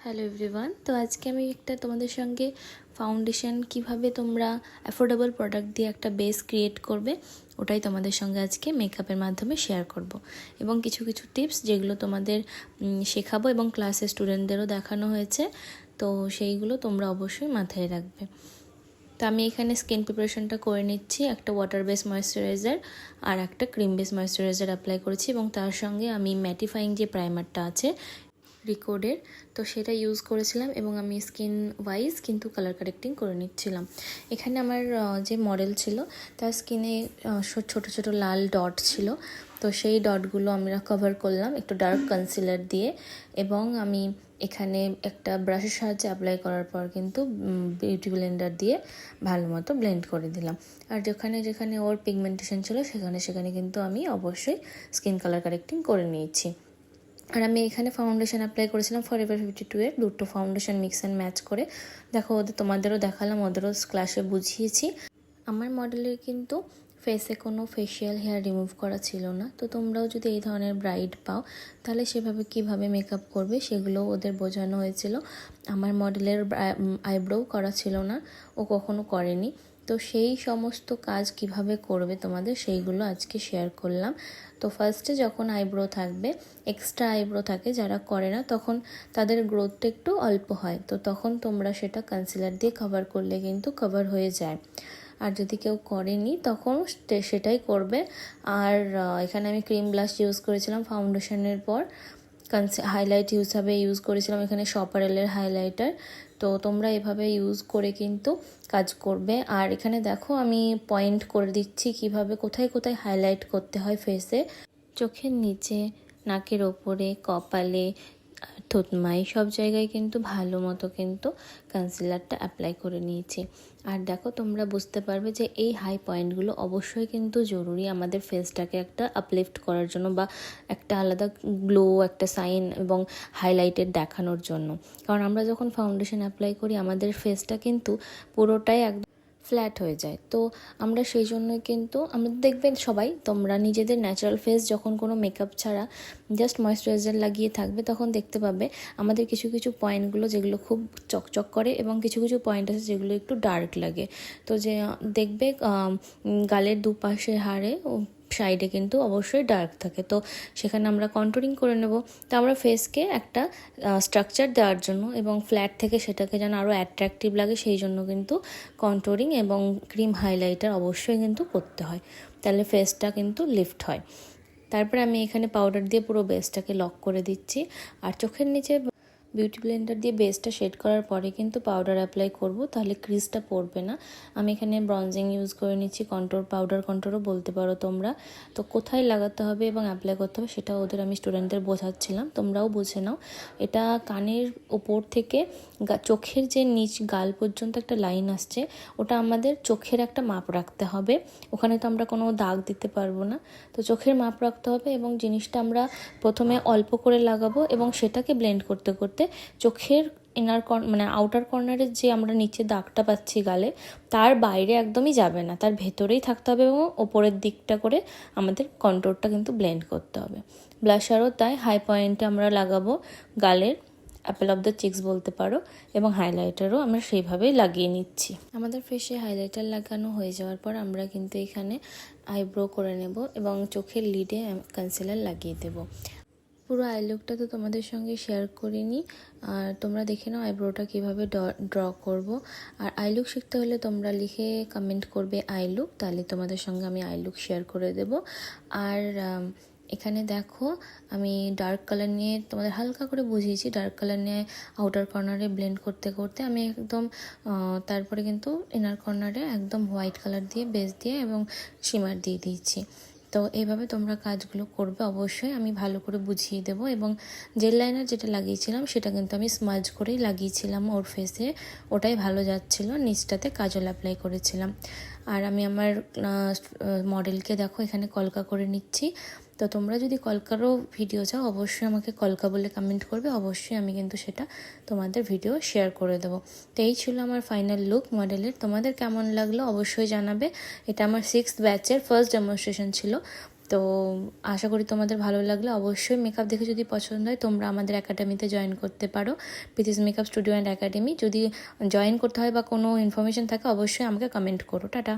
Hello everyone. তো আজকে আমি একটা তোমাদের সঙ্গে ফাউন্ডেশন কিভাবে তোমরা অ্যাফোর্ডেবল প্রোডাক্ট দিয়ে একটা বেস ক্রিয়েট করবে ওটাই তোমাদের সঙ্গে আজকে মেকআপের মাধ্যমে শেয়ার করব এবং কিছু কিছু টিপস যেগুলো তোমাদের শেখাবো এবং ক্লাসের স্টুডেন্টদেরও দেখানো হয়েছে, তো সেইগুলো তোমরা অবশ্যই মাথায় রাখবে। তো আমি এখানে স্কিন প্রিপারেশনটা করে নিচ্ছি। একটা ওয়াটার বেস ময়েশ্চারাইজার আর একটা ক্রিম বেস ময়েশ্চারাইজার অ্যাপ্লাই করেছি এবং তার সঙ্গে আমি ম্যাটিফাইং যে প্রাইমারটা আছে রিকোডের, তো সেটা ইউজ করেছিলাম এবং আমি স্কিন ওয়াইজ কিন্তু কালার কারেক্টিং করে নিচ্ছিলাম। এখানে আমার যে মডেল ছিল তার স্কিনে ছোট ছোট লাল ডট ছিল, তো সেই ডটগুলো আমরা কভার করলাম একটু ডার্ক কনসিলার দিয়ে এবং আমি এখানে একটা ব্রাশের সাহায্যে অ্যাপ্লাই করার পর কিন্তু বিউটি ব্লেন্ডার দিয়ে ভালো মতো ব্লেন্ড করে দিলাম। আর যেখানে যেখানে ওর পিগমেন্টেশন ছিল সেখানে কিন্তু আমি অবশ্যই স্কিন কালার কারেক্টিং করে নিয়েছি। আর আমি এখানে ফাউন্ডেশন অ্যাপ্লাই করেছিলাম ফরএভার 52-এর দুটো ফাউন্ডেশন মিক্স অ্যান্ড ম্যাচ করে। দেখো তোমাদেরও দেখালাম, ওদেরও ক্লাসে বুঝিয়েছি। আমার মডেলের কিন্তু ফেসে কোনো ফেশিয়াল হেয়ার রিমুভ করা ছিল না, তো তোমরাও যদি এই ধরনের ব্রাইড পাও তাহলে সেভাবে কিভাবে মেকআপ করবে সেগুলো ওদের বোঝানো হয়েছিল। আমার মডেলের আইব্রো করা ছিল না, ও কখনো করেনি, তো সেই সমস্ত কাজ কিভাবে করবে তোমাদের সেইগুলো আজকে শেয়ার করলাম। তো ফার্স্টে যখন আইব্রো থাকবে, এক্সট্রা আইব্রো থাকে যারা করে না তখন তাদের গ্রোথটা একটু অল্প হয়, তো তখন তোমরা সেটা কনসিলার দিয়ে কভার করলে কিন্তু কভার হয়ে যায়। আর যদি কেউ করেনি তখন সেটাই করবে। আর এখানে আমি ক্রিম ব্লাশ ইউজ করেছিলাম ফাউন্ডেশনের পর। হাইলাইট হিসাবে ইউজ করেছিলাম এখানে শপারেলের হাইলাইটার, তো তোমরা এভাবে ইউজ করে কিন্তু কাজ করবে। আর এখানে দেখো আমি পয়েন্ট করে দিচ্ছি কিভাবে কোথায় কোথায় হাইলাইট করতে হয় ফেসে। চোখের নিচে, নাকের ওপরে, কপালে, থুতমায় সব জায়গায় কিন্তু ভালো মতো কিন্তু কনসিলারটা অ্যাপ্লাই করে নিয়েছি। আর দেখো তোমরা বুঝতে পারবে যে এই হাই পয়েন্টগুলো অবশ্যই কিন্তু জরুরি আমাদের ফেসটাকে একটা আপলিফট করার জন্য বা একটা আলাদা গ্লো, একটা সাইন এবং হাইলাইটেড দেখানোর জন্য। কারণ আমরা যখন ফাউন্ডেশন অ্যাপ্লাই করি আমাদের ফেসটা কিন্তু পুরোটাই একদম ফ্ল্যাট হয়ে যায়, তো আমরা সেই জন্যই কিন্তু আমরা দেখবেন সবাই তোমরা নিজেদের ন্যাচারাল ফেস যখন কোনো মেকআপ ছাড়া জাস্ট ময়েশ্চারাইজার লাগিয়ে থাকবে তখন দেখতে পাবে আমাদের কিছু কিছু পয়েন্টগুলো যেগুলো খুব চকচক করে এবং কিছু কিছু পয়েন্ট আছে যেগুলো একটু ডার্ক লাগে। তো যে দেখবে গালের দুপাশে হাড়ে সাইডে কিন্তু অবশ্যই ডার্ক থাকে, তো সেখানে আমরা কন্ট্রোলিং করে নেব। তো আমরা ফেসকে একটা স্ট্রাকচার দেওয়ার জন্য এবং ফ্ল্যাট থেকে সেটাকে যেন আরও অ্যাট্রাকটিভ লাগে সেই জন্য কিন্তু কন্ট্রোলিং এবং ক্রিম হাইলাইটার অবশ্যই কিন্তু করতে হয়, তাহলে ফেসটা কিন্তু লিফট হয়। তারপরে আমি এখানে পাউডার দিয়ে পুরো বেসটাকে লক করে দিচ্ছি। আর চোখের নিচে বিউটি ব্লেন্ডার দিয়ে বেসটা শেড করার পরে কিন্তু পাউডার অ্যাপ্লাই করব, তাহলে ক্রিজটা পড়বে না। আমি এখানে ব্রঞ্জিং ইউজ করে নিচ্ছি, কন্ট্রোর পাউডার কন্ট্রোরও বলতে পারো তোমরা। তো কোথায় লাগাতে হবে এবং অ্যাপ্লাই করতে হবে সেটা ওদের আমি স্টুডেন্টদের বোঝাচ্ছিলাম, তোমরাও বুঝে নাও। এটা কানের ওপর থেকে চোখের যে নিচ গাল পর্যন্ত একটা লাইন আসছে, ওটা আমাদের চোখের একটা মাপ রাখতে হবে। ওখানে তো আমরা কোনো দাগ দিতে পারবো না, তো চোখের মাপ রাখতে হবে এবং জিনিসটা আমরা প্রথমে অল্প করে লাগাবো এবং সেটাকে ব্লেন্ড করতে করতে চোখের মানে আউটার কর্নারের যে আমরা নিচে দাগটা পাচ্ছি গালে তার বাইরে একদমই যাবে না, তার ভেতরেই থাকতে হবে এবং ওপরের দিকটা করে আমাদের কন্ট্রোরটা কিন্তু ব্লেন্ড করতে হবে। ব্লাশারও তাই হাই পয়েন্টে আমরা লাগাবো গালের, অ্যাপেল অফ দ্য চিক্স বলতে পারো, এবং হাইলাইটারও আমরা সেইভাবেই লাগিয়ে নিচ্ছি। আমাদের ফেসে হাইলাইটার লাগানো হয়ে যাওয়ার পর আমরা কিন্তু এখানে আইব্রো করে নেব এবং চোখের লিডে কনসিলার লাগিয়ে দেব। পুরো আই লুকটা তো তোমাদের সঙ্গে শেয়ার করিনি, আর তোমরা দেখে নাও আইব্রোটা কীভাবে ড্র করব। আর আই লুক শিখতে হলে তোমরা লিখে কমেন্ট করবে আই লুক, তাহলে তোমাদের সঙ্গে আমি আই লুক শেয়ার করে দেব। আর এখানে দেখো আমি ডার্ক কালার নিয়ে তোমাদের হালকা করে বুঝিয়েছি, ডার্ক কালার নিয়ে আউটার কর্নারে ব্লেন্ড করতে করতে আমি একদম তারপরে কিন্তু ইনার কর্নারে একদম হোয়াইট কালার দিয়ে বেস দিয়ে এবং শিমার দিয়ে দিয়েছি। তো এইভাবে তোমরা কাজগুলো করবে অবশ্যই, আমি ভালো করে বুঝিয়ে দেবো। এবং জেল লাইনার যেটা লাগিয়েছিলাম সেটা কিন্তু আমি স্মাজ করেই লাগিয়েছিলাম ওর ফেসে, ওটাই ভালো যাচ্ছিলো। নিচটাতে কাজল অ্যাপ্লাই করেছিলাম। আর আমি আমার মডেলকে দেখো এখানে কলকা করে নিচ্ছি। তো তোমরা যদি কলকারও ভিডিও চাও অবশ্যই আমাকে কলকা বলে কমেন্ট করবে, অবশ্যই আমি কিন্তু সেটা তোমাদের ভিডিও শেয়ার করে দেবো। তো এই ছিল আমার ফাইনাল লুক মডেলের। তোমাদের কেমন লাগলো অবশ্যই জানাবে। এটা আমার 6th ব্যাচের ফার্স্ট ডেমনস্ট্রেশন ছিল, তো আশা করি তোমাদের ভালো লাগলে অবশ্যই মেকআপ দেখে যদি পছন্দ হয় তোমরা আমাদের একাডেমিতে জয়েন করতে পারো, Preeti's makeup studio and academy. যদি জয়েন করতে হয় বা কোনো ইনফরমেশন থাকে অবশ্যই আমাকে কমেন্ট করো। টাটা।